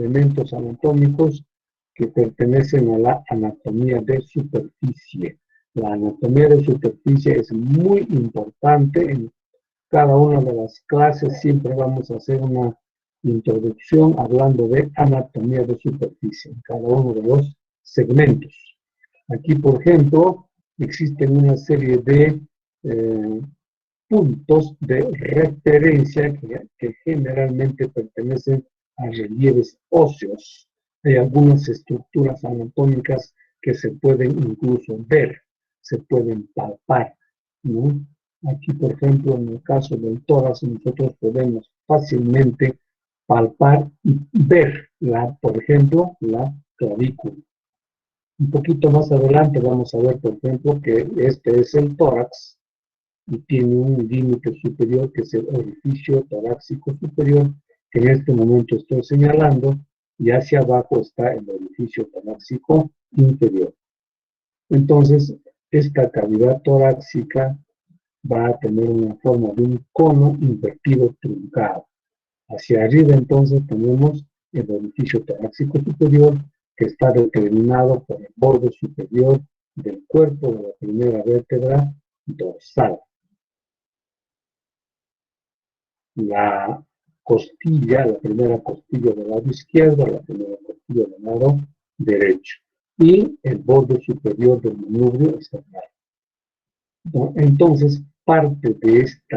elementos anatómicos que pertenecen a la anatomía de superficie. La anatomía de superficie es muy importante. En cada una de las clases siempre vamos a hacer una introducción hablando de anatomía de superficie en cada uno de los segmentos. Aquí, por ejemplo, existen una serie de puntos de referencia que generalmente pertenecen a relieves óseos. Hay algunas estructuras anatómicas que se pueden incluso ver, se pueden palpar, ¿no? Aquí, por ejemplo, en el caso del tórax, nosotros podemos fácilmente palpar y ver, por ejemplo, la clavícula. Un poquito más adelante vamos a ver, por ejemplo, que este es el tórax y tiene un límite superior que es el orificio torácico superior, que en este momento estoy señalando, y hacia abajo está el orificio torácico inferior. Entonces, esta cavidad torácica va a tener una forma de un cono invertido truncado. Hacia arriba, entonces, tenemos el orificio torácico superior, que está determinado por el borde superior del cuerpo de la primera vértebra dorsal. La costilla, la primera costilla del lado izquierdo, la primera costilla del lado derecho, y el borde superior del manubrio externo. Entonces, parte de este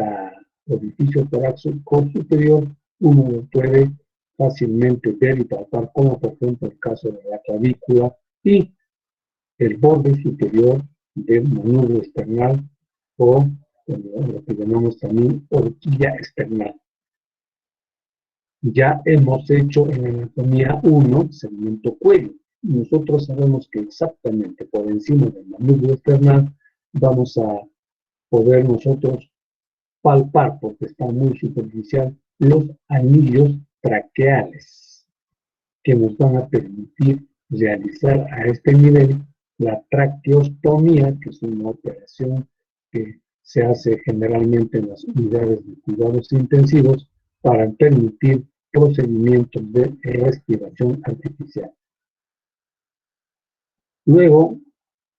orificio torácico superior, uno lo puede fácilmente ver y palpar, como por ejemplo el caso de la clavícula y el borde superior del manubrio external, o lo que llamamos también horquilla external. Ya hemos hecho en anatomía 1, segmento cuello. Nosotros sabemos que exactamente por encima del manubrio external vamos a poder nosotros palpar, porque está muy superficial, los anillos traqueales, que nos van a permitir realizar a este nivel la traqueostomía, que es una operación que se hace generalmente en las unidades de cuidados intensivos para permitir procedimientos de respiración artificial. Luego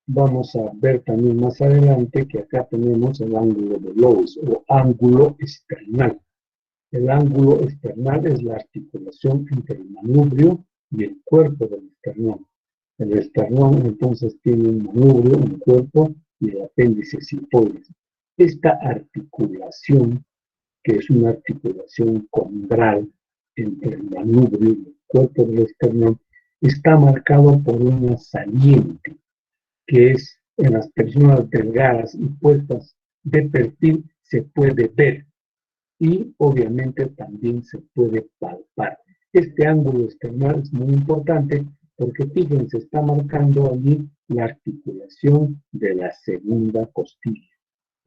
vamos a ver también más adelante que acá tenemos el ángulo de Loeys o ángulo external. El ángulo external es la articulación entre el manubrio y el cuerpo del esternón. El esternón entonces tiene un manubrio, un cuerpo y el apéndice sifoides. Esta articulación, que es una articulación condral entre el manubrio y el cuerpo del esternón, está marcado por una saliente, que es en las personas delgadas y puestas de perfil se puede ver y obviamente también se puede palpar. Este ángulo external es muy importante porque fíjense, está marcando allí la articulación de la segunda costilla.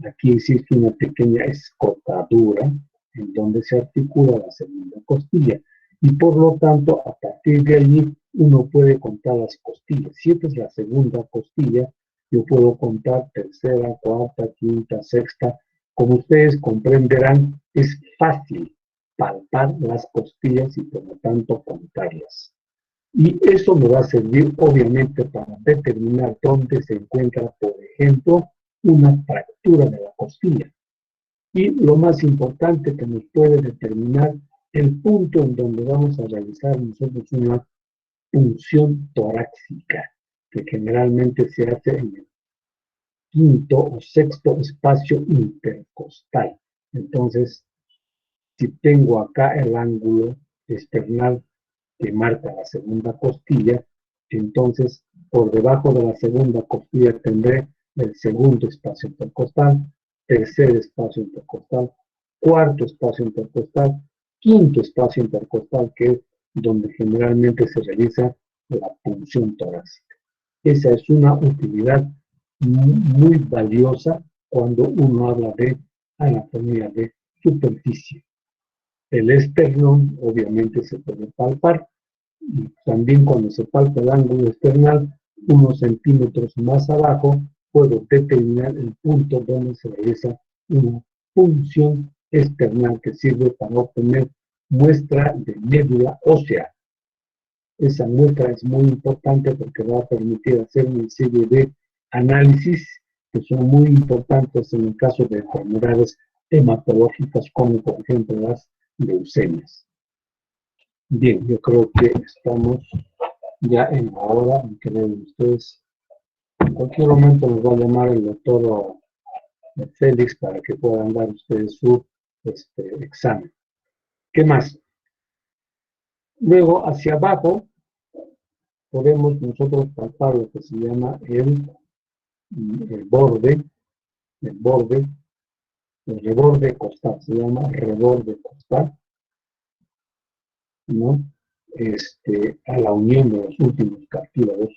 Aquí existe una pequeña escotadura en donde se articula la segunda costilla y por lo tanto a partir de allí uno puede contar las costillas. Si esta es la segunda costilla, yo puedo contar tercera, cuarta, quinta, sexta. Como ustedes comprenderán, es fácil palpar las costillas y por lo tanto contarlas. Y eso me va a servir obviamente para determinar dónde se encuentra, por ejemplo, una fractura de la costilla. Y lo más importante que nos puede determinar el punto en donde vamos a realizar nosotros una punción torácica, que generalmente se hace en el quinto o sexto espacio intercostal. Entonces, si tengo acá el ángulo external que marca la segunda costilla, entonces por debajo de la segunda costilla tendré el segundo espacio intercostal, tercer espacio intercostal, cuarto espacio intercostal, quinto espacio intercostal, que es donde generalmente se realiza la punción torácica. Esa es una utilidad muy valiosa cuando uno habla de anatomía de superficie. El esternón obviamente se puede palpar y también cuando se palpa el ángulo external unos centímetros más abajo puedo determinar el punto donde se realiza una punción external que sirve para obtener muestra de médula ósea. Esa muestra es muy importante porque va a permitir hacer una serie de análisis que son muy importantes en el caso de enfermedades hematológicas como por ejemplo las leucemias. Bien, yo creo que estamos ya en la hora en que deben ustedes, en cualquier momento nos va a llamar el doctor Félix para que puedan dar ustedes su examen. ¿Qué más? Luego, hacia abajo, podemos nosotros palpar lo que se llama el borde, el reborde costal, se llama reborde costal, ¿no? A la unión de los últimos cartílagos.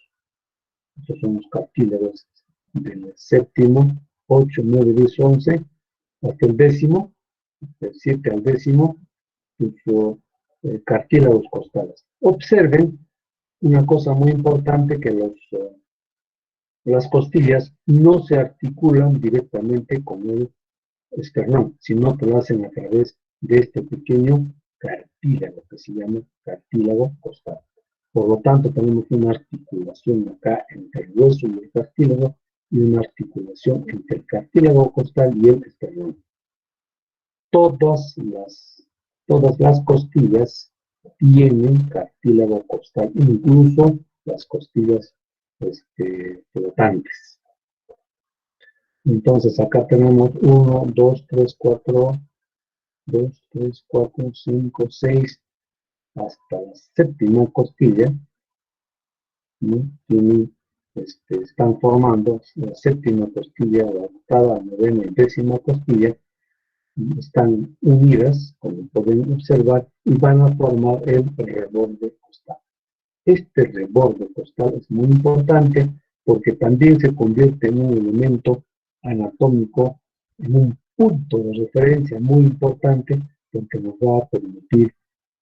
Estos son los cartílagos del séptimo, 8, 9, 10, 11, hasta el décimo, del 7 al décimo, sus cartílagos costales. Observen una cosa muy importante, que las costillas no se articulan directamente con el esternón, sino que lo hacen a través de este pequeño cartílago que se llama cartílago costal. Por lo tanto, tenemos una articulación acá entre el hueso y el cartílago, y una articulación entre el cartílago costal y el esternón. Todas las costillas tienen cartílago costal, incluso las costillas flotantes. Entonces acá tenemos 1, 2, 3, 4, 5, 6, hasta la séptima costilla, ¿no? Están formando la séptima costilla, la octava, novena y décima costilla, están unidas, como pueden observar, y van a formar el reborde costal. Este reborde costal es muy importante porque también se convierte en un elemento anatómico, en un punto de referencia muy importante, porque nos va a permitir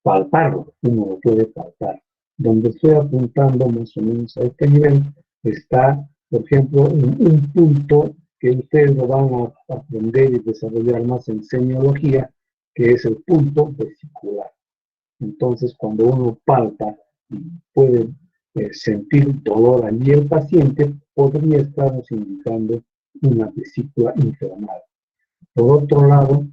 palparlo, uno lo puede palpar. Donde estoy apuntando más o menos a este nivel, está, por ejemplo, en un punto que ustedes lo van a aprender y desarrollar más en semiología, que es el punto vesicular. Entonces, cuando uno palpa y puede sentir dolor allí el paciente, podría estarnos indicando una vesícula inflamada. Por otro lado,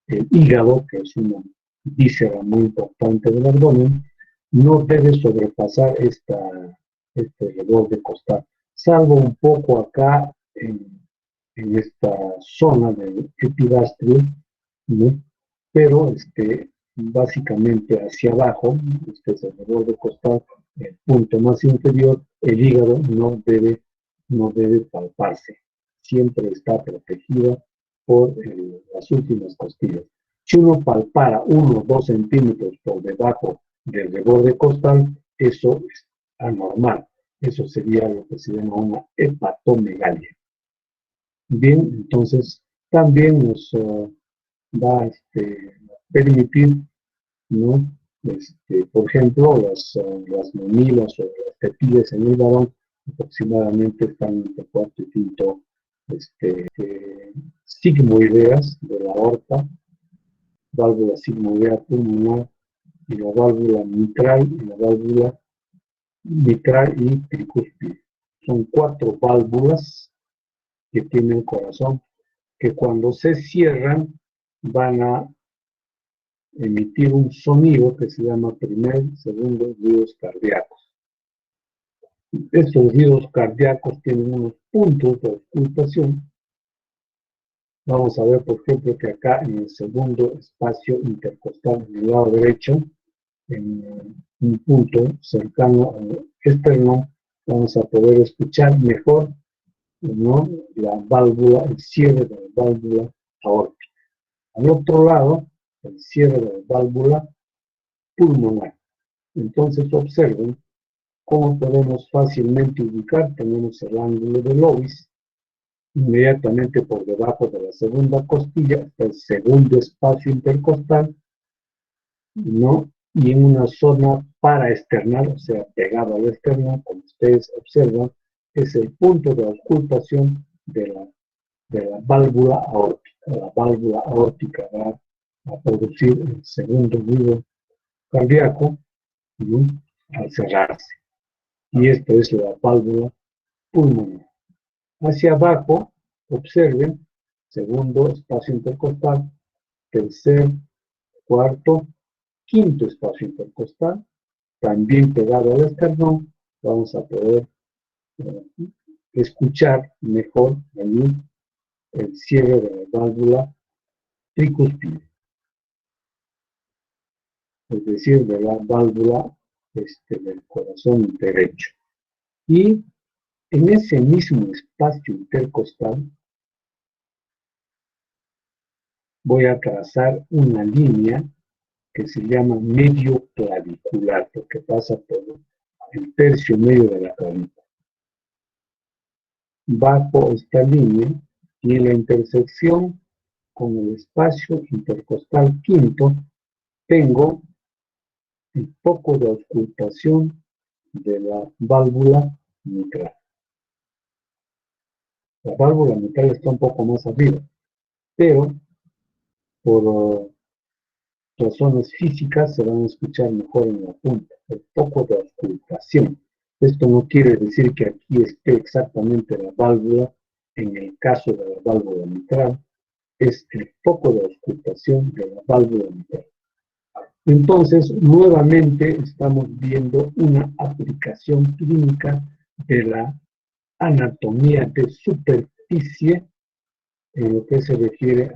el hígado, que es una víscera muy importante del abdomen, no debe sobrepasar este reborde costal, salvo un poco acá en esta zona del epigastrio, ¿no? Pero básicamente hacia abajo, este es el reborde costal, el punto más inferior, el hígado no debe palparse, siempre está protegido por las últimas costillas. Si uno palpara 1 o 2 centímetros por debajo del reborde costal, eso es anormal. Eso sería lo que se llama una hepatomegalia. Bien, entonces también nos va a permitir, ¿no? Por ejemplo, las mamilas o las tetillas en el varón aproximadamente están entre 4 y 5 sigmoideas de la aorta, válvula sigmoidea pulmonar, y la válvula mitral, y la válvula mitral y tricúspide. Son 4 válvulas que tiene el corazón, que cuando se cierran van a emitir un sonido que se llama primer, segundo ruidos cardíacos. Estos ruidos cardíacos tienen unos puntos de auscultación. Vamos a ver, por ejemplo, que acá en el segundo espacio intercostal, en el lado derecho, en un punto cercano al esternón, vamos a poder escuchar mejor, ¿no?, la válvula, el cierre de la válvula aórtica. Al otro lado, el cierre de la válvula pulmonar. Entonces observen cómo podemos fácilmente ubicar. Tenemos el ángulo de Lovis inmediatamente por debajo de la segunda costilla, hasta el segundo espacio intercostal, ¿no? Y en una zona paraesternal, o sea, pegado al esternón, como ustedes observan, es el punto de auscultación de la válvula aórtica. La válvula aórtica va a producir el segundo ruido cardíaco, ¿no? al cerrarse. Y esta es la válvula pulmonar. Hacia abajo, observen, segundo espacio intercostal, tercer, cuarto, quinto espacio intercostal, también pegado al esternón, vamos a poder escuchar mejor allí el cierre de la válvula tricuspide, es decir, de la válvula del corazón derecho. Y en ese mismo espacio intercostal voy a trazar una línea que se llama medio clavicular, porque pasa por el tercio medio de la clavícula. Bajo esta línea y en la intersección con el espacio intercostal quinto tengo el foco de auscultación de la válvula mitral. La válvula mitral está un poco más arriba, pero por razones físicas se van a escuchar mejor en la punta, el foco de auscultación. Esto no quiere decir que aquí esté exactamente la válvula, en el caso de la válvula mitral, es el foco de auscultación de la válvula mitral. Entonces, nuevamente estamos viendo una aplicación clínica de la anatomía de superficie en lo que se refiere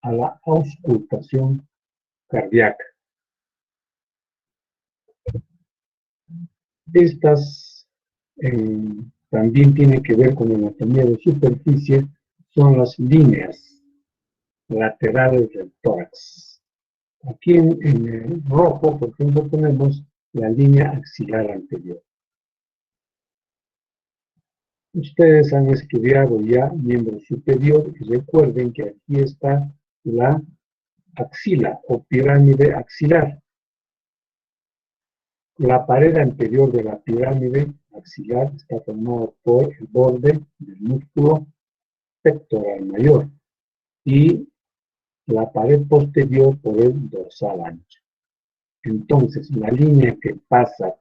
a la auscultación cardíaca. Estas también tienen que ver con la anatomía de superficie, son las líneas laterales del tórax. Aquí en el rojo, por ejemplo, tenemos la línea axilar anterior. Ustedes han estudiado ya miembro superior y recuerden que aquí está la axila o pirámide axilar. La pared anterior de la pirámide axilar está formada por el borde del músculo pectoral mayor y la pared posterior por el dorsal ancho. Entonces, la línea que pasa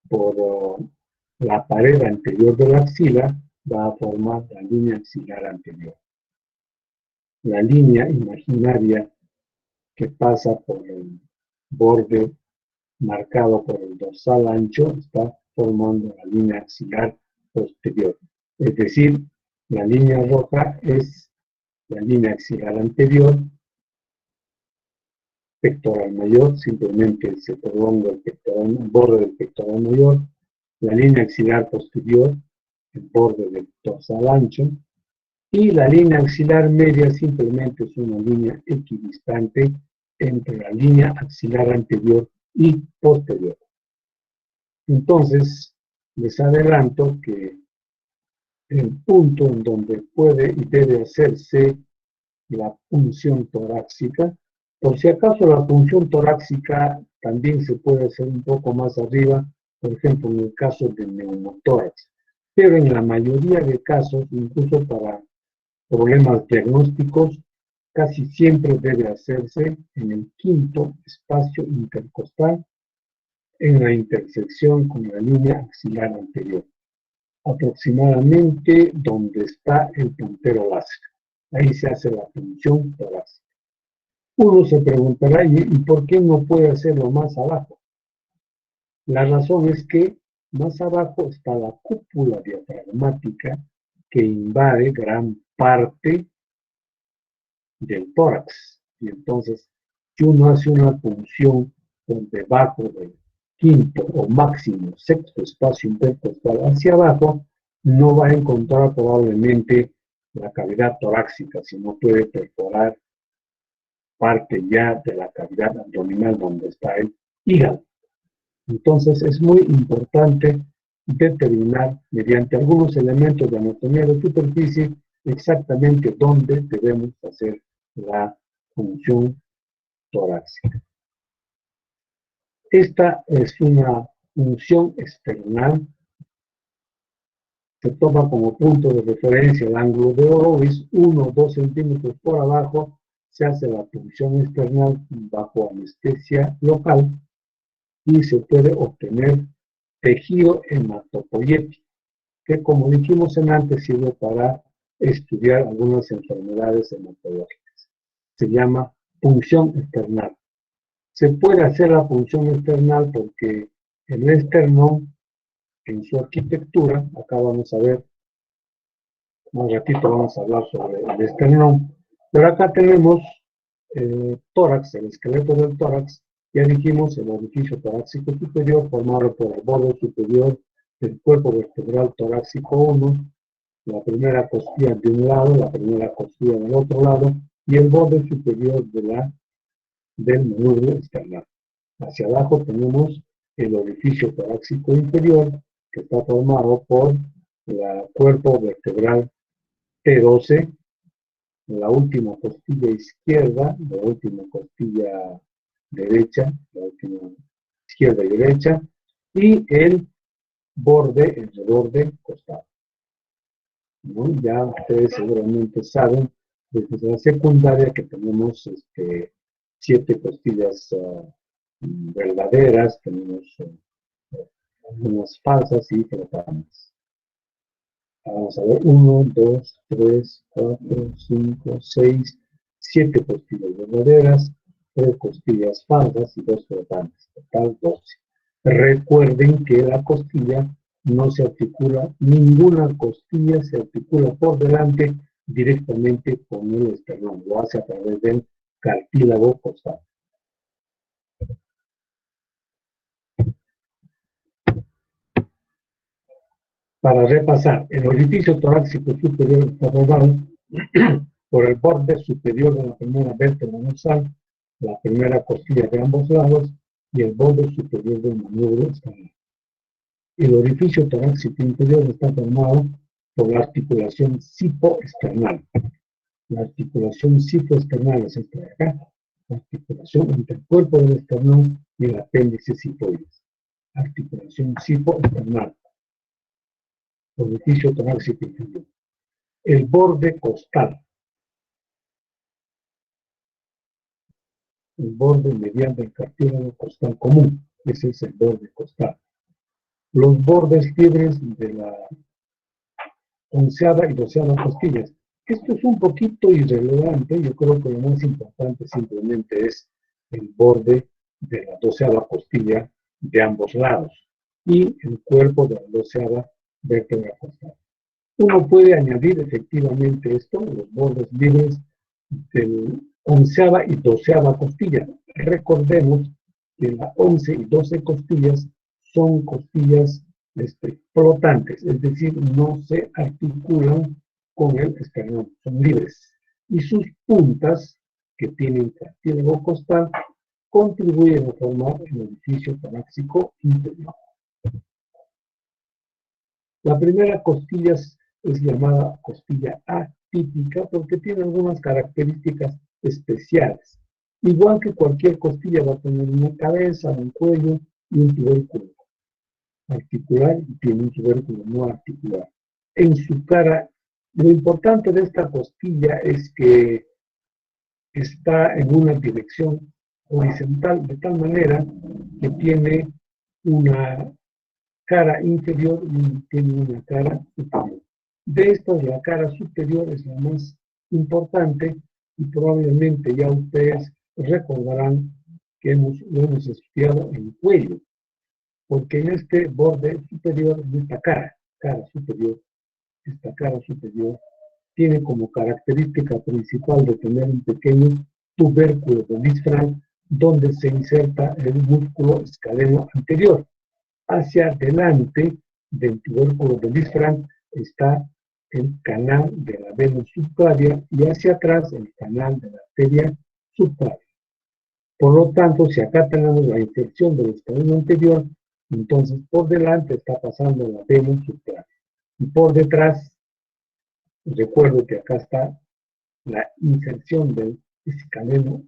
por la pared anterior de la axila va a formar la línea axilar anterior. La línea imaginaria que pasa por el borde marcado por el dorsal ancho está formando la línea axilar posterior. Es decir, la línea roja es la línea axilar anterior, pectoral mayor, simplemente se prolonga el borde del pectoral mayor, la línea axilar posterior, el borde del dorsal ancho, y la línea axilar media simplemente es una línea equidistante entre la línea axilar anterior y posterior. Entonces, les adelanto que el punto en donde puede y debe hacerse la punción torácica, por si acaso la punción torácica también se puede hacer un poco más arriba, por ejemplo en el caso del neumotórax, pero en la mayoría de casos, incluso para problemas diagnósticos, casi siempre debe hacerse en el quinto espacio intercostal, en la intersección con la línea axilar anterior, aproximadamente donde está el puntero láser. Ahí se hace la punción torácica. Uno se preguntará, ¿y por qué no puede hacerlo más abajo? La razón es que más abajo está la cúpula diafragmática que invade gran parte del tórax. Y entonces, si uno hace una punción por debajo del quinto o máximo sexto espacio intercostal hacia abajo, no va a encontrar probablemente la cavidad torácica, sino puede perforar parte ya de la cavidad abdominal donde está el hígado. Entonces es muy importante determinar mediante algunos elementos de anatomía de superficie exactamente dónde debemos hacer la punción torácica. Esta es una punción external. Se toma como punto de referencia el ángulo de Orovis, 1 o 2 centímetros por abajo. Se hace la punción external bajo anestesia local y se puede obtener tejido hematopoyético, que como dijimos antes sirve para estudiar algunas enfermedades hematológicas. Se llama punción external. Se puede hacer la punción external porque el esternón, en su arquitectura, acá vamos a ver, más ratito vamos a hablar sobre el esternón, pero acá tenemos tórax, el esqueleto del tórax. Ya dijimos el orificio torácico superior formado por el borde superior del cuerpo vertebral torácico 1, la primera costilla de un lado, la primera costilla del otro lado y el borde superior del manubrio external. Hacia abajo tenemos el orificio torácico inferior, que está formado por el cuerpo vertebral T12, la última costilla izquierda, la última costilla derecha, la última izquierda y derecha, y el borde, el reborde costal. ¿No? Ya ustedes seguramente saben desde la secundaria que tenemos 7 costillas verdaderas, tenemos algunas falsas y flotantes. Vamos a ver, 1, 2, 3, 4, 5, 6, 7 costillas verdaderas, 3 costillas falsas y 2 flotantes, total 12. Recuerden que la costilla no se articula, ninguna costilla se articula por delante directamente con el esternón, lo hace a través del cartílago costal. Para repasar, el orificio torácico superior está formado por el borde superior de la primera vértebra dorsal, la primera costilla de ambos lados y el borde superior del manubrio externo. El orificio torácico inferior está formado por la articulación cifoesternal. La articulación cifoesternal es esta de acá, la articulación entre el cuerpo del esternón y el apéndice cifoides. Articulación cifoesternal. Orificio torácico inferior. El borde costal. El borde medial del cartílago costal común. Ese es el borde costal. Los bordes libres de la 11ª y 12ª costillas. Esto es un poquito irrelevante. Yo creo que lo más importante simplemente es el borde de la 12ª costilla de ambos lados y el cuerpo de la 12ª vértebra costal. Uno puede añadir efectivamente esto, los bordes libres del 11ª y 12ª costilla. Recordemos que las 11 y 12 costillas son costillas flotantes, es decir, no se articulan con el esternón, son libres. Y sus puntas, que tienen cartílago costal, contribuyen a formar el orificio torácico inferior. La primera costilla es llamada costilla atípica porque tiene algunas características especiales. Igual que cualquier costilla va a tener una cabeza, un cuello y un tubérculo articular y tiene un tubérculo no articular. En su cara, lo importante de esta costilla es que está en una dirección horizontal de tal manera que tiene una cara inferior y tiene una cara superior. De estas, la cara superior es la más importante y probablemente ya ustedes recordarán que lo hemos estudiado en el cuello, porque en este borde superior, en esta cara superior, esta cara superior tiene como característica principal de tener un pequeño tubérculo de disfran donde se inserta el músculo escaleno anterior. Hacia adelante del tubérculo de disfran está el canal de la vena subclavia y hacia atrás el canal de la arteria subclavia. Por lo tanto, si acá tenemos la inserción del escaleno anterior, entonces por delante está pasando la vena subclavia. Y por detrás, recuerdo que acá está la inserción del escaleno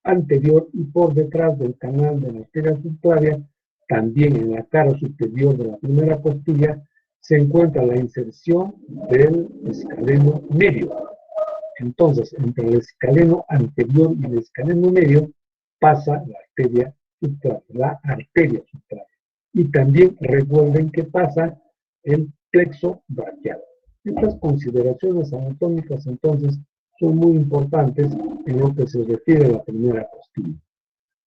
anterior y por detrás del canal de la arteria subclavia, también en la cara superior de la primera costilla, se encuentra la inserción del escaleno medio. Entonces, entre el escaleno anterior y el escaleno medio pasa la arteria subtrae, la arteria subtrae. Y también recuerden que pasa el plexo braquial. Estas consideraciones anatómicas entonces son muy importantes en lo que se refiere a la primera costilla.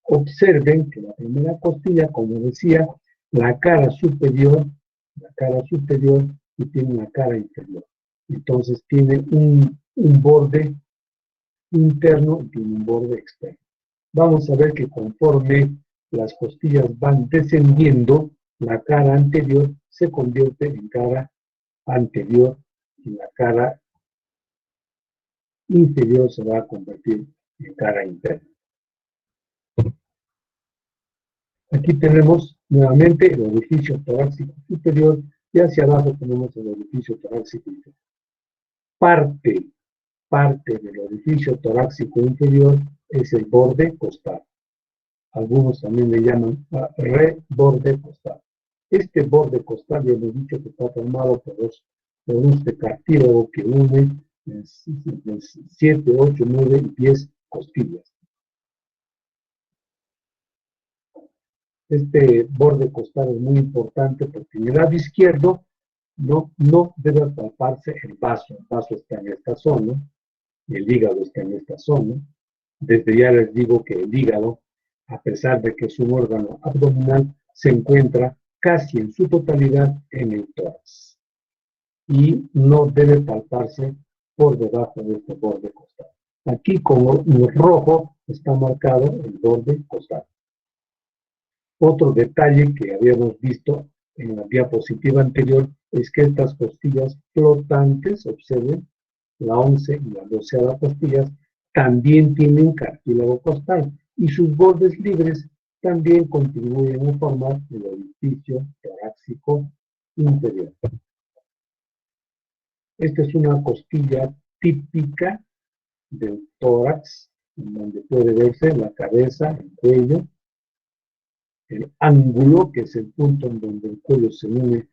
Observen que la primera costilla, como decía, la cara superior y tiene una cara inferior. Entonces tiene un borde interno y tiene un borde externo. Vamos a ver que conforme las costillas van descendiendo, la cara anterior se convierte en cara anterior y la cara inferior se va a convertir en cara interna. Aquí tenemos nuevamente el orificio torácico superior y hacia abajo tenemos el orificio torácico inferior. Parte del orificio torácico inferior es el borde costal. Algunos también le llaman reborde costal. Este borde costal, ya hemos dicho que está formado por este cartílago que une 7, 8, 9 y 10 costillas. Este borde costal es muy importante porque en el lado izquierdo no debe palparse el vaso. El vaso está en esta zona, el hígado está en esta zona. Desde ya les digo que el hígado, a pesar de que es un órgano abdominal, se encuentra casi en su totalidad en el tórax. Y no debe palparse por debajo de este borde costal. Aquí con rojo está marcado el borde costal. Otro detalle que habíamos visto en la diapositiva anterior es que estas costillas flotantes, observen, la 11 y la 12ª costillas, también tienen cartílago costal y sus bordes libres también contribuyen a formar el orificio torácico inferior. Esta es una costilla típica del tórax, en donde puede verse la cabeza, el cuello, el ángulo, que es el punto en donde el cuello se une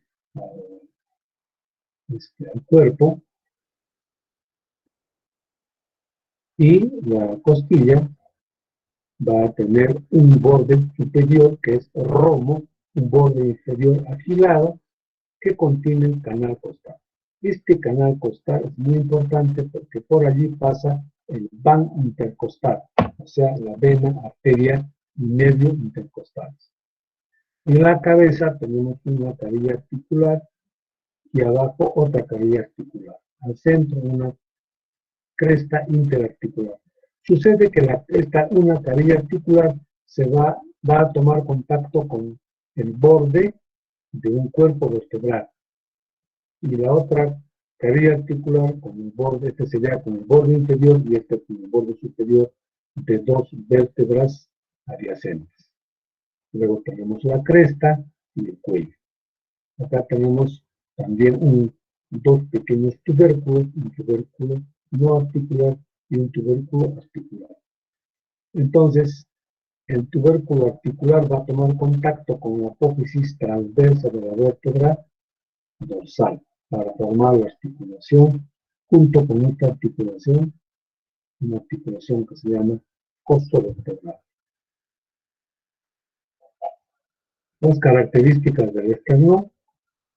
al cuerpo, y la costilla va a tener un borde superior que es romo, un borde inferior afilado que contiene el canal costal. Este canal costal es muy importante porque por allí pasa el van intercostal, o sea, la vena, arteria y nervio intercostales. En la cabeza tenemos una carilla articular y abajo otra carilla articular. Al centro una cresta interarticular. Sucede que una carilla articular va a tomar contacto con el borde de un cuerpo vertebral. Y la otra carilla articular con el borde, este sería con el borde inferior y este con el borde superior de dos vértebras adyacentes. Luego tenemos la cresta y el cuello. Acá tenemos también dos pequeños tubérculos, un tubérculo no articular y un tubérculo articular. Entonces, el tubérculo articular va a tomar contacto con la apófisis transversa de la vértebra dorsal para formar la articulación, junto con esta articulación, una articulación que se llama costo vertebral. Las características del esternón,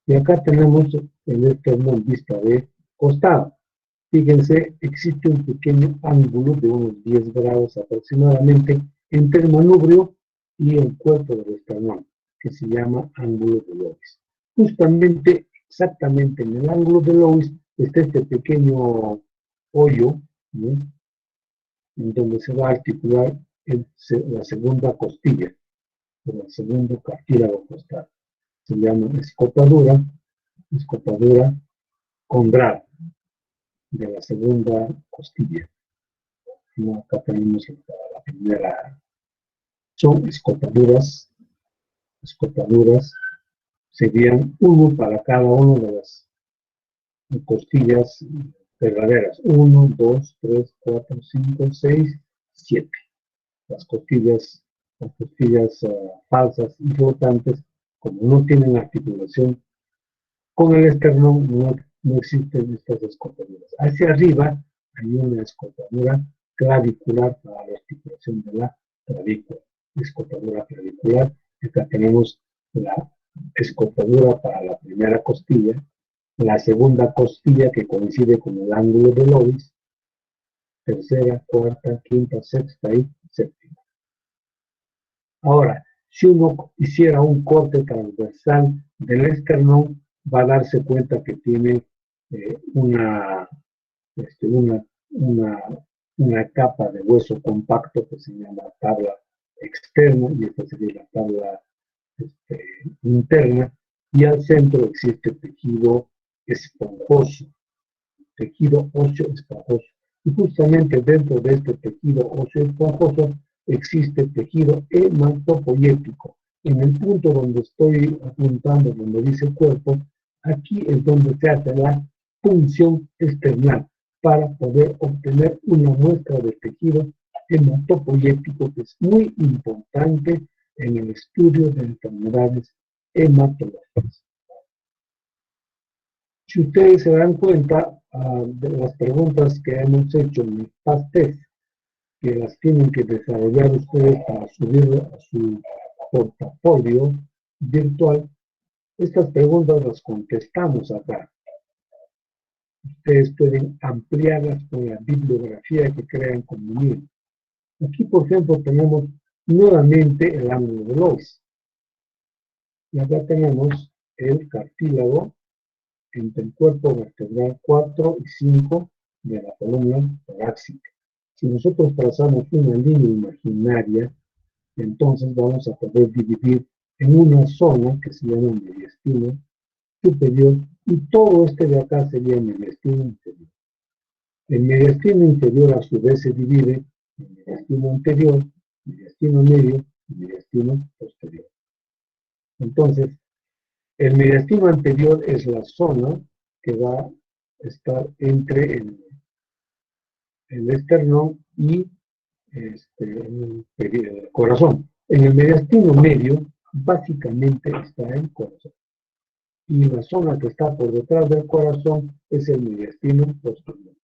y acá tenemos el esternón en vista de costado. Fíjense, existe un pequeño ángulo de unos 10 grados aproximadamente entre el manubrio y el cuerpo del esternón, que se llama ángulo de Lois. Justamente, exactamente en el ángulo de Lois está este pequeño hoyo, ¿no?, en donde se va a articular la segunda costilla, el segundo cartílago costal. Se llama escotadura condral de la segunda costilla. ¿No? Acá tenemos la primera. Son escotaduras, serían uno para cada una de las costillas verdaderas. 1, 2, 3, 4, 5, 6, 7. Las costillas falsas y flotantes, como no tienen articulación con el esternón, no existen estas escotaduras. Hacia arriba hay una escotadura clavicular para la articulación de la clavícula. escotadura clavicular. Acá tenemos la escotadura para la primera costilla, la segunda costilla que coincide con el ángulo del ovis, tercera, cuarta, quinta, sexta y séptima. Ahora, si uno hiciera un corte transversal del esternón, va a darse cuenta que tiene una capa de hueso compacto que se llama tabla externa, y esta sería la tabla interna, y al centro existe tejido esponjoso, tejido óseo esponjoso. Y justamente dentro de este tejido óseo esponjoso existe tejido hematopoyético. En el punto donde estoy apuntando, donde dice cuerpo, aquí es donde se hace la punción external para poder obtener una muestra de tejido hematopoyético, que es muy importante en el estudio de enfermedades hematológicas. Si ustedes se dan cuenta de las preguntas que hemos hecho en el past test, que las tienen que desarrollar ustedes para subirlo a su portafolio virtual, estas preguntas las contestamos acá. Ustedes pueden ampliarlas con la bibliografía que crean conveniente. Aquí, por ejemplo, tenemos nuevamente el ángulo del ovis. Y acá tenemos el cartílago entre el cuerpo vertebral 4 y 5 de la columna torácica. Si nosotros trazamos una línea imaginaria, entonces vamos a poder dividir en una zona que se llama mediastino superior, y todo este de acá sería el mediastino inferior. El mediastino inferior a su vez se divide en mediastino anterior, mediastino medio y mediastino posterior. Entonces, el mediastino anterior es la zona que va a estar entre el esternón y el corazón. En el mediastino medio, básicamente está el corazón. Y la zona que está por detrás del corazón es el mediastino posterior.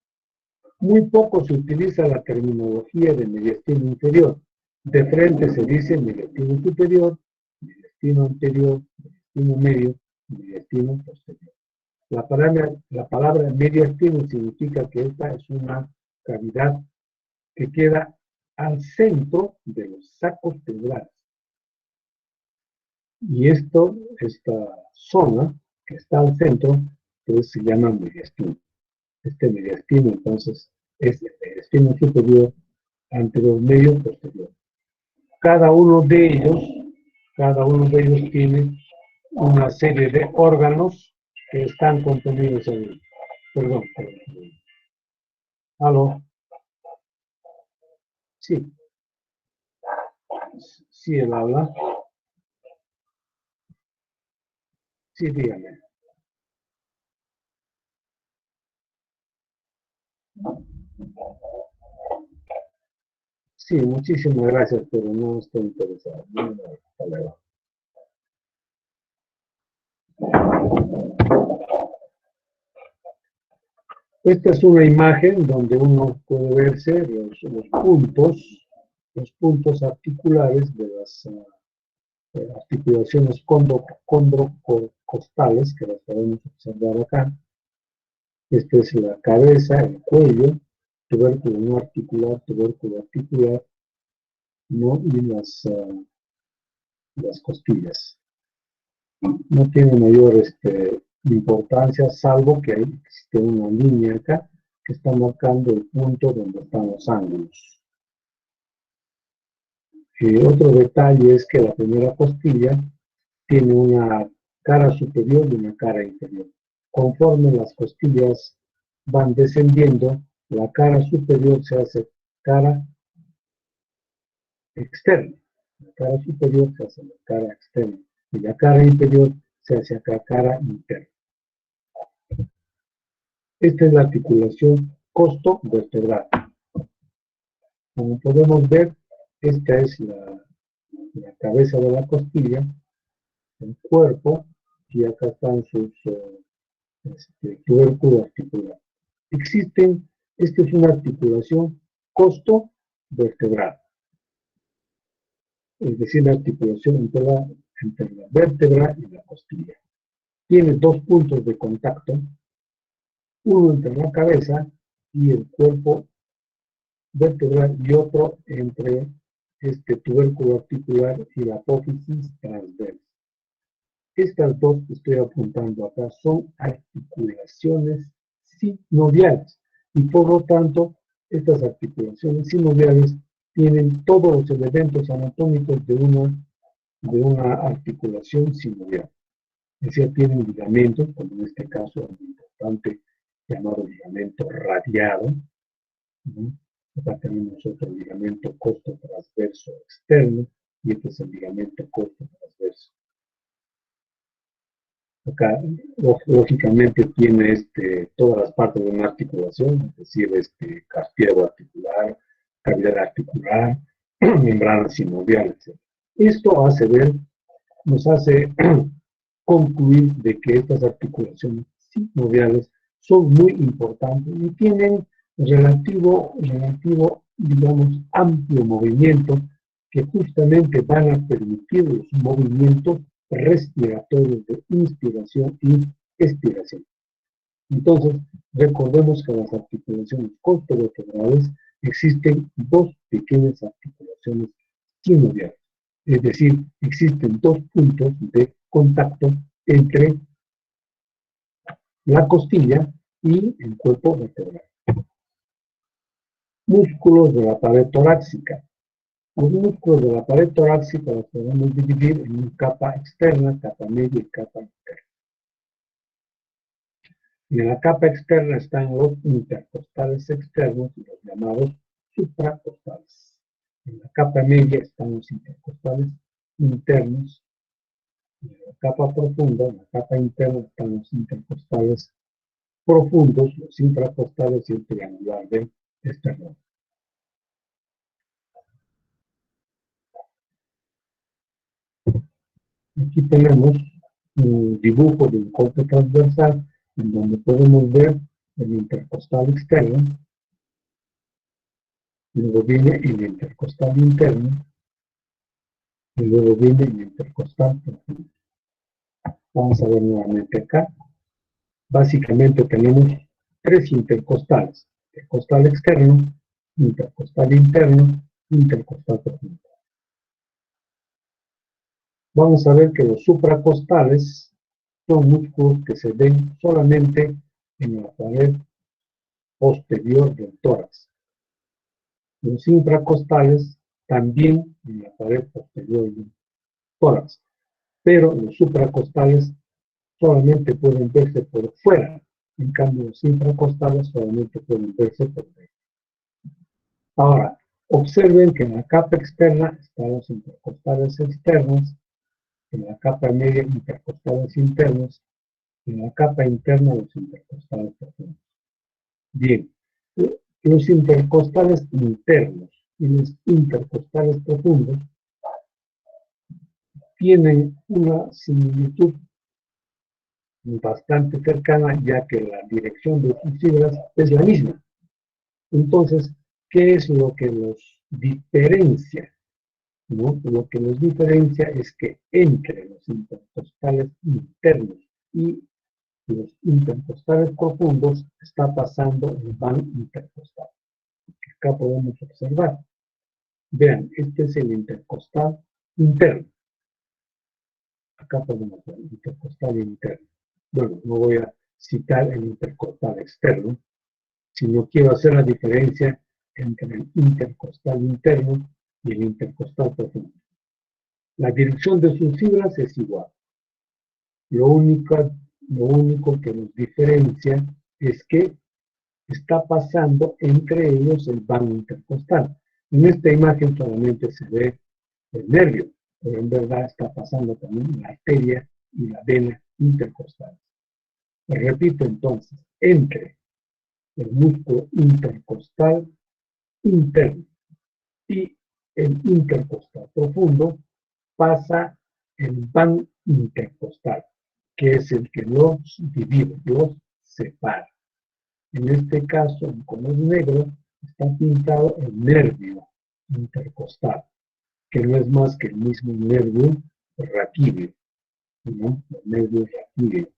Muy poco se utiliza la terminología de mediastino inferior. De frente se dice mediastino superior, mediastino anterior, mediastino medio, mediastino posterior. La palabra mediastino significa que esta es una cavidad que queda al centro de los sacos pleurales. Y esta zona que está al centro, pues se llama mediastino. Este mediastino, entonces, es el mediastino superior, anterior, medio, posterior. Cada uno de ellos tiene una serie de órganos que están contenidos ahí. Perdón. ¿Aló? Sí. Sí, él habla. Sí, dígame. Sí, muchísimas gracias, pero no estoy interesado. Hasta luego. Esta es una imagen donde uno puede verse los puntos articulares de las articulaciones condrocostales, que las podemos observar acá. Esta es la cabeza, el cuello, tubérculo no articular, tubérculo articular, ¿no? Y las costillas. No tiene mayor importancia, salvo que existe una línea acá que está marcando el punto donde están los ángulos. Otro detalle es que la primera costilla tiene una cara superior y una cara inferior. Conforme las costillas van descendiendo, la cara superior se hace cara externa. La cara superior se hace la cara externa y la cara inferior se hace acá cara interna. Esta es la articulación costo-vertebral. Como podemos ver, esta es la cabeza de la costilla, el cuerpo, y acá están sus tubérculo articular. Esta es una articulación costo-vertebral. es decir, la articulación entre la vértebra y la costilla. Tiene dos puntos de contacto, uno entre la cabeza y el cuerpo vertebral y otro entre este tubérculo articular y la apófisis transversa. Estas dos que estoy apuntando acá son articulaciones sinoviales y por lo tanto estas articulaciones sinoviales tienen todos los elementos anatómicos de una articulación sinovial. Es decir, tienen ligamentos, como en este caso el importante llamado ligamento radiado, ¿no? Acá tenemos otro ligamento costo-transverso externo y este es el ligamento costo-transverso. Acá, lógicamente, tiene todas las partes de una articulación, es decir, cartílago articular, cavidad articular, membranas sinoviales. Esto nos hace concluir de que estas articulaciones sinoviales son muy importantes y tienen relativo, digamos, amplio movimiento que justamente van a permitir los movimientos respiratorios de inspiración y expiración. Entonces, recordemos que en las articulaciones costovertebrales existen dos pequeñas articulaciones sinoviales. Es decir, existen dos puntos de contacto entre la costilla y el cuerpo vertebral. Músculos de la pared torácica. Los músculos de la pared torácica los podemos dividir en una capa externa, capa media y capa interna. Y en la capa externa están los intercostales externos, los llamados supracostales. En la capa media están los intercostales internos. En la capa profunda, en la capa interna, están los intercostales profundos, los intracostales y el triangular del esternón. Aquí tenemos un dibujo de un corte transversal en donde podemos ver el intercostal externo, luego viene el intercostal interno y luego viene el intercostal profundo. Vamos a ver nuevamente acá. Básicamente tenemos tres intercostales: intercostal externo, intercostal interno, intercostal profundo. Vamos a ver que los supracostales son músculos que se ven solamente en la pared posterior del tórax. Los intracostales también en la pared posterior del tórax, pero los supracostales solamente pueden verse por fuera, en cambio los intracostales solamente pueden verse por dentro. Ahora, observen que en la capa externa están los intercostales externos, en la capa media intercostales internos, en la capa interna los intercostales profundos. Bien, los intercostales internos y los intercostales profundos tienen una similitud bastante cercana, ya que la dirección de sus fibras es la misma. Entonces, ¿qué es lo que los diferencia? ¿No? Lo que los diferencia es que entre los intercostales internos y los intercostales profundos está pasando el van intercostal. Acá podemos observar. Vean, este es el intercostal interno. Acá podemos ver el intercostal interno. Bueno, no voy a citar el intercostal externo, sino quiero hacer la diferencia entre el intercostal interno y el intercostal profundo. La dirección de sus fibras es igual. Lo único que nos diferencia es que está pasando entre ellos el vano intercostal. En esta imagen solamente se ve el nervio, pero en verdad está pasando también la arteria y la vena intercostal. Repito entonces, entre el músculo intercostal interno y el intercostal profundo pasa el van intercostal, que es el que los divide, los separa. En este caso, en color negro, está pintado el nervio intercostal. que no es más que el mismo nervio raquídeo, ¿no? El nervio raquídeo,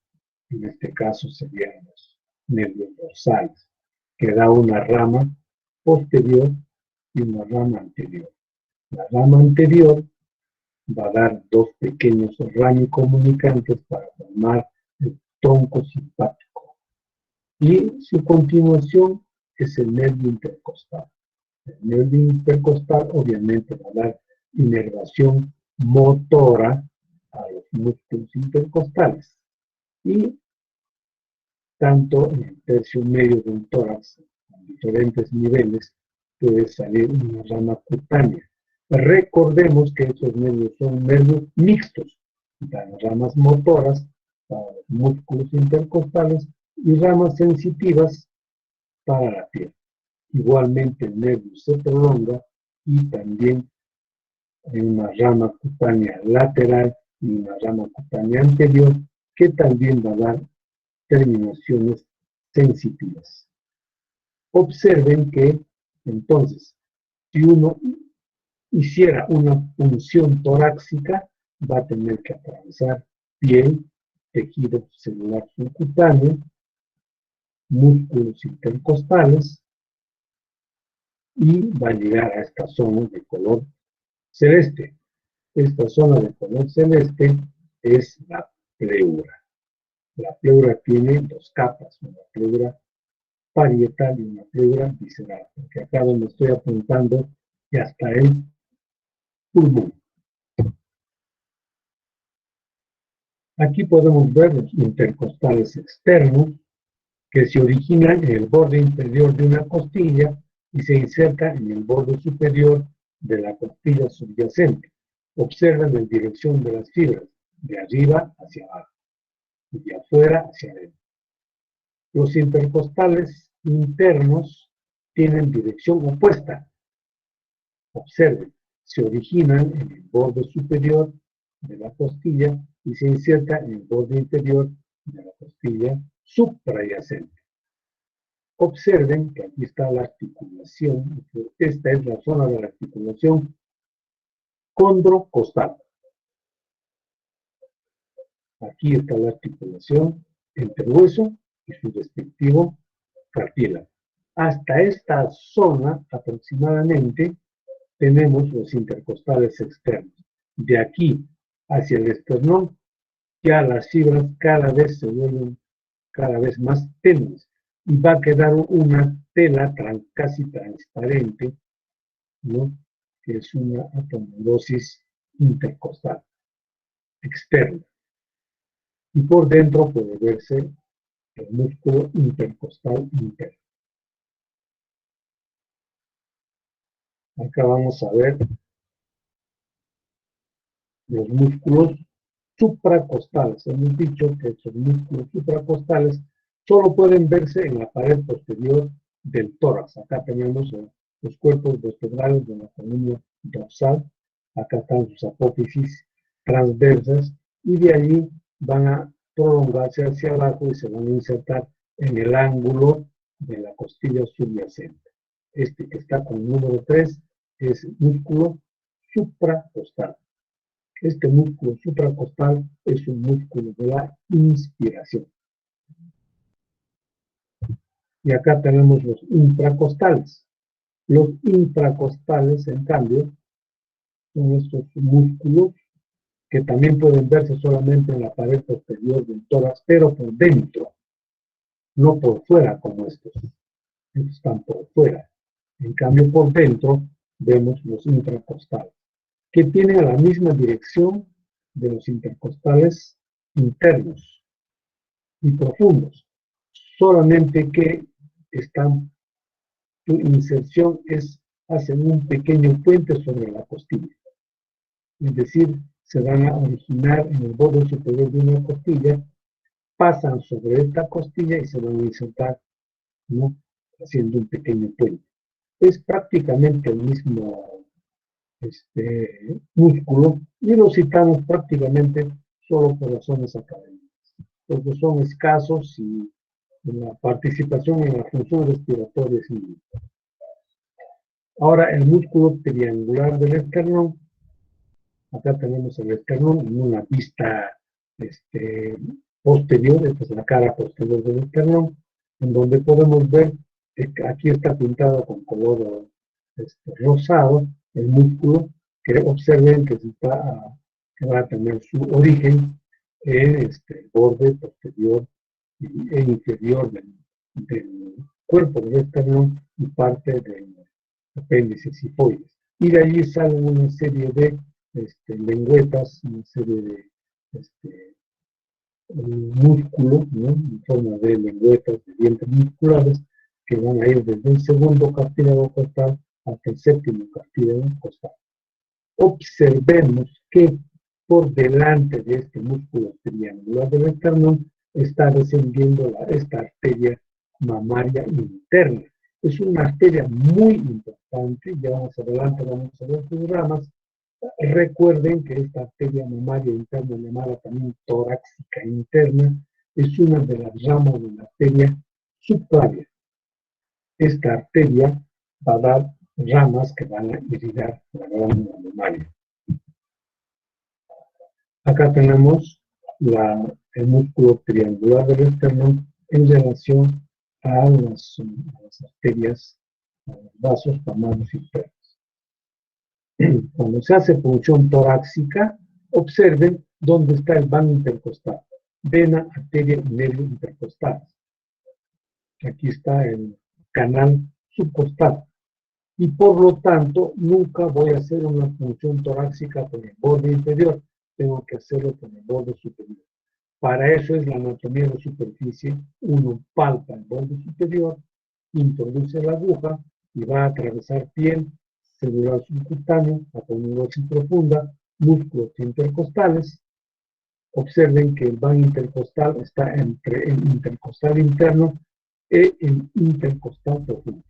en este caso serían los nervios dorsales, que da una rama posterior y una rama anterior. La rama anterior va a dar dos pequeños ramicomunicantes para formar el tronco simpático. Y su continuación es el nervio intercostal. El nervio intercostal obviamente va a dar inervación motora a los músculos intercostales. Y tanto en el tercio medio del tórax, en diferentes niveles, puede salir una rama cutánea. Recordemos que estos nervios son nervios mixtos, dan ramas motoras para los músculos intercostales y ramas sensitivas para la piel. Igualmente el nervio se prolonga y también hay una rama cutánea lateral y una rama cutánea anterior que también va a dar terminaciones sensitivas. Observen que entonces, si uno hiciera una punción torácica, va a tener que atravesar piel, tejido celular subcutáneo, músculos intercostales y va a llegar a esta zona de color celeste. Esta zona de color celeste es la pleura. La pleura tiene dos capas, una pleura parietal y una pleura visceral, porque acá donde estoy apuntando y hasta el pulmón. Aquí podemos ver los intercostales externos que se originan en el borde inferior de una costilla y se insertan en el borde superior de la costilla subyacente. Observen en dirección de las fibras, de arriba hacia abajo y de afuera hacia adentro. Los intercostales internos tienen dirección opuesta. Observen, se originan en el borde superior de la costilla y se insertan en el borde inferior de la costilla suprayacente. Observen que aquí está la articulación, esta es la zona de la articulación condrocostal. Aquí está la articulación entre hueso y su respectivo cartílago. Hasta esta zona aproximadamente tenemos los intercostales externos. De aquí hacia el esternón, ya las fibras cada vez se vuelven cada vez más tenues y va a quedar una tela casi transparente, ¿no? Que es una aponeurosis intercostal externa. Y por dentro puede verse el músculo intercostal interno. Acá vamos a ver los músculos supracostales. Hemos dicho que estos músculos supracostales solo pueden verse en la pared posterior del tórax. Acá tenemos los cuerpos vertebrales de la columna dorsal. Acá están sus apófisis transversas y de allí van a prolongarse hacia abajo y se van a insertar en el ángulo de la costilla subyacente. Este que está con el número 3 es músculo supracostal. Este músculo supracostal es un músculo de la inspiración. Y acá tenemos los intracostales. Los intracostales, en cambio, son estos músculos que también pueden verse solamente en la pared posterior del tórax, pero por dentro, no por fuera como estos. Estos están por fuera. En cambio, por dentro vemos los intracostales, que tienen la misma dirección de los intercostales internos y profundos, solamente que su inserción hacen un pequeño puente sobre la costilla. Es decir, se van a originar en el borde superior de una costilla, pasan sobre esta costilla y se van a insertar, ¿no? Haciendo un pequeño puente. Es prácticamente el mismo músculo y lo citamos prácticamente solo por razones académicas, porque son escasos y la participación en la función respiratoria es mínima. Ahora, el músculo triangular del esternón Acá tenemos el esternón en una vista posterior, esta es la cara posterior del esternón, en donde podemos ver, aquí está pintado con color rosado, el músculo, que observen que, que va a tener su origen en el borde posterior e inferior del cuerpo del esternón y parte del apéndice sifoides. Y de allí salen una serie de lengüetas, una serie de músculos, ¿no? En forma de lengüetas, de dientes musculares, que van a ir desde el segundo cartílago costal hasta el séptimo cartílago costal. Observemos que por delante de este músculo triangular del esternón está descendiendo esta arteria mamaria interna. Es una arteria muy importante, ya más adelante vamos a ver sus ramas. Recuerden que esta arteria mamaria interna, llamada también torácica interna, es una de las ramas de la arteria subclavia. Esta arteria va a dar ramas que van a irrigar la glándula mamaria. Acá tenemos el músculo triangular del esternón en relación a las arterias, a los vasos mamarios internos. Cuando se hace punción torácica, observen dónde está el vano intercostal, vena, arteria y nervio intercostal. Aquí está el canal subcostal. Y por lo tanto, nunca voy a hacer una punción torácica por el borde inferior, tengo que hacerlo por el borde superior. Para eso es la anatomía de superficie. Uno palpa el borde superior, introduce la aguja y va a atravesar piel, celular subcutáneo, aponeurosis profunda, músculos intercostales. Observen que el vano intercostal está entre el intercostal interno y el intercostal profundo.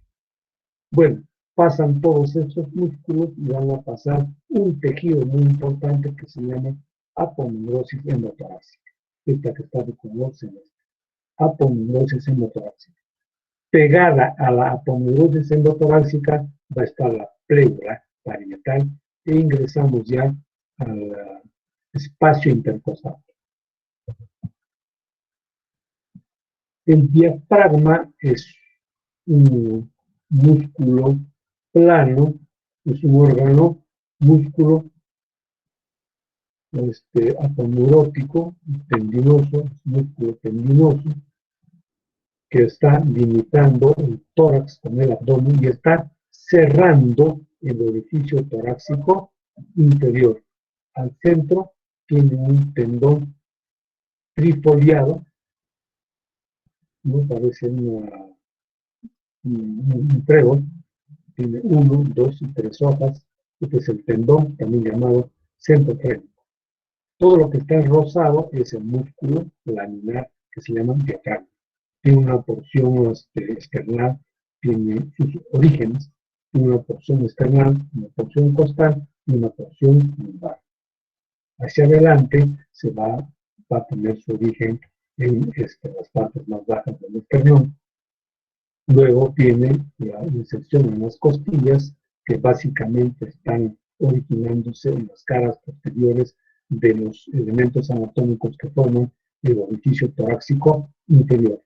Bueno, pasan todos estos músculos y van a pasar un tejido muy importante que se llama aponeurosis endotorácica. Esta que está de color celeste. Aponeurosis endotorácica. Pegada a la aponeurosis endotorácica va a estar la pleura parietal e ingresamos ya al espacio intercostal. El diafragma es un músculo plano, es un órgano, músculo aponeurótico, tendinoso, músculo tendinoso, que está limitando el tórax con el abdomen y está cerrando el orificio torácico interior. Al centro tiene un tendón trifoliado, ¿no? Parece un trébol, tiene 1, 2 y 3 hojas. Este es el tendón, también llamado centro frénico. Todo lo que está en rosado es el músculo laminar que se llama diafragma. Tiene una porción external, tiene sus orígenes, tiene una porción external, una porción costal y una porción lumbar. Hacia adelante se va a tener su origen en las partes más bajas del esternón. Luego tiene la inserción en las costillas, que básicamente están originándose en las caras posteriores de los elementos anatómicos que forman el orificio torácico inferior.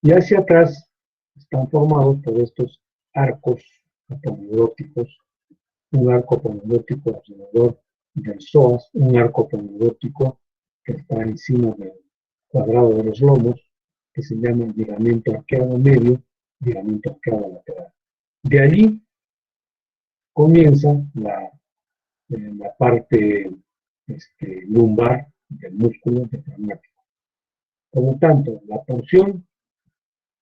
Y hacia atrás están formados por estos arcos aponeuróticos, un arco aponeurótico alrededor del psoas, un arco aponeurótico que está encima del cuadrado de los lomos, que se llama ligamento arqueado medio, ligamento arqueado lateral. De allí comienza la parte lumbar del músculo diafragmático. Por lo tanto, la porción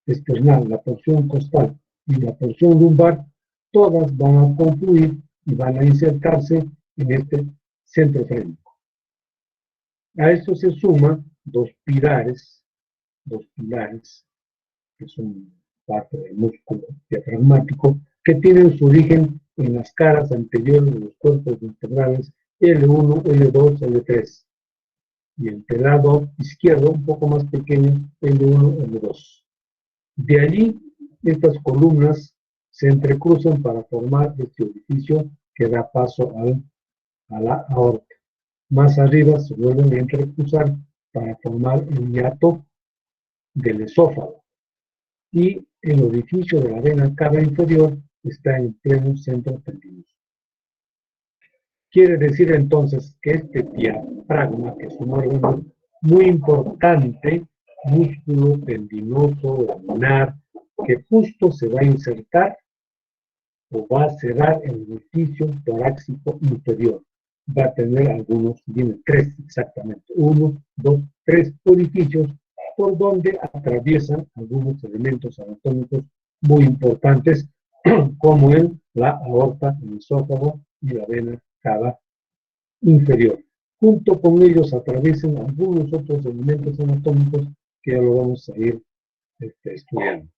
external, la porción costal y la porción lumbar, todas van a confluir y van a insertarse en este centro frénico. A esto se suman dos pilares que son parte del músculo diafragmático, que tienen su origen en las caras anteriores de los cuerpos vertebrales L1, L2, L3. Y el lado izquierdo, un poco más pequeño, L1, L2. De allí, estas columnas se entrecruzan para formar este orificio que da paso al a la aorta. Más arriba se vuelven a entrecruzar para formar el hiato del esófago. Y el orificio de la vena cava inferior está en pleno centro tendinoso. Quiere decir entonces que este diafragma, que es un órgano muy importante, músculo tendinoso, laminar, que justo se va a insertar o va a cerrar el orificio torácico inferior. Va a tener algunos, tiene 3 exactamente, 1, 2, 3 orificios por donde atraviesan algunos elementos anatómicos muy importantes, como la aorta, el esófago y la vena cava inferior. Junto con ellos atraviesan algunos otros elementos anatómicos que ya lo vamos a ir estudiando.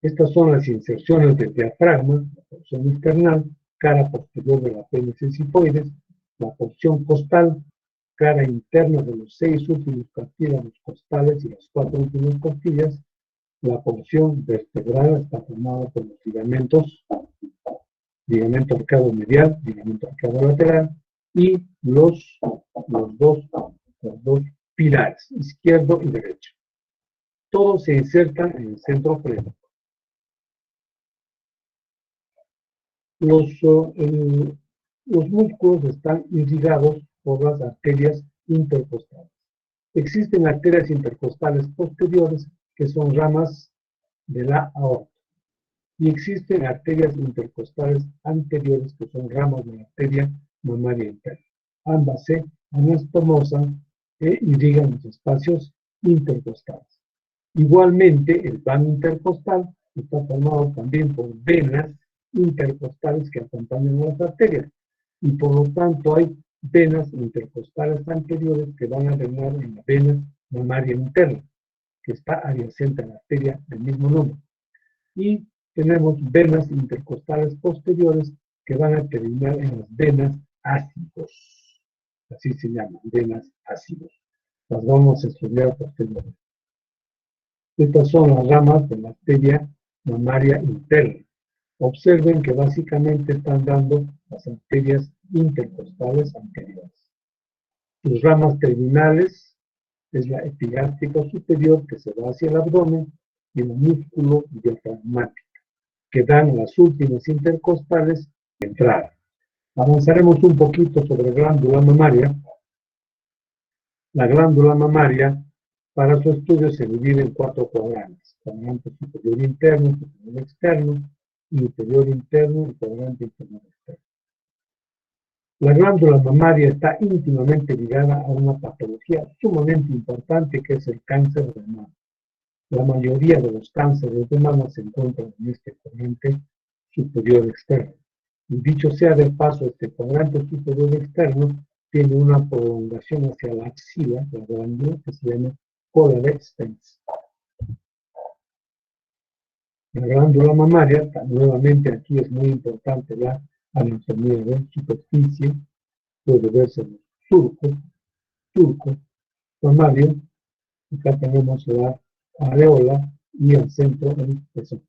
Estas son las inserciones del diafragma, la porción external, cara posterior de la apéndice sifoides, la porción costal, cara interna de los 6 últimos cartílagos costales y las 4 últimas costillas. La porción vertebral está formada por los ligamentos, ligamento arcado medial, ligamento arcado lateral, y los dos pilares, izquierdo y derecho. Todos se insertan en el centro freno. Los músculos están irrigados por las arterias intercostales. Existen arterias intercostales posteriores que son ramas de la aorta. Y existen arterias intercostales anteriores que son ramas de la arteria mamaria interna. Ambas se anastomosan e irrigan los espacios intercostales. Igualmente, el vano intercostal está formado también por venas intercostales que acompañan a las arterias. Y por lo tanto hay venas intercostales anteriores que van a drenar en la vena mamaria interna, que está adyacente a la arteria del mismo nombre. Y tenemos venas intercostales posteriores que van a terminar en las venas ácidos. Así se llaman, venas ácidos. Las vamos a estudiar posteriormente. Estas son las ramas de la arteria mamaria interna. Observen que básicamente están dando las arterias intercostales anteriores. Sus ramas terminales es la epigástrica superior que se va hacia el abdomen y el músculo diafragmático, que dan las últimas intercostales de entrada. Avanzaremos un poquito sobre glándula mamaria. La glándula mamaria, para su estudio, se divide en 4 cuadrantes: cuadrante superior interno, superior externo, inferior interno y cuadrante inferior externo. La glándula mamaria está íntimamente ligada a una patología sumamente importante que es el cáncer de mama. La mayoría de los cánceres de mama se encuentran en este cuadrante superior externo. Y dicho sea de paso, este cuadrante superior externo tiene una prolongación hacia la axila, la glándula, que se llama cola de Spence. La glándula mamaria, nuevamente aquí es muy importante la anatomía de superficie, puede verse en el surco mamario. Acá tenemos la areola y al centro el pezón.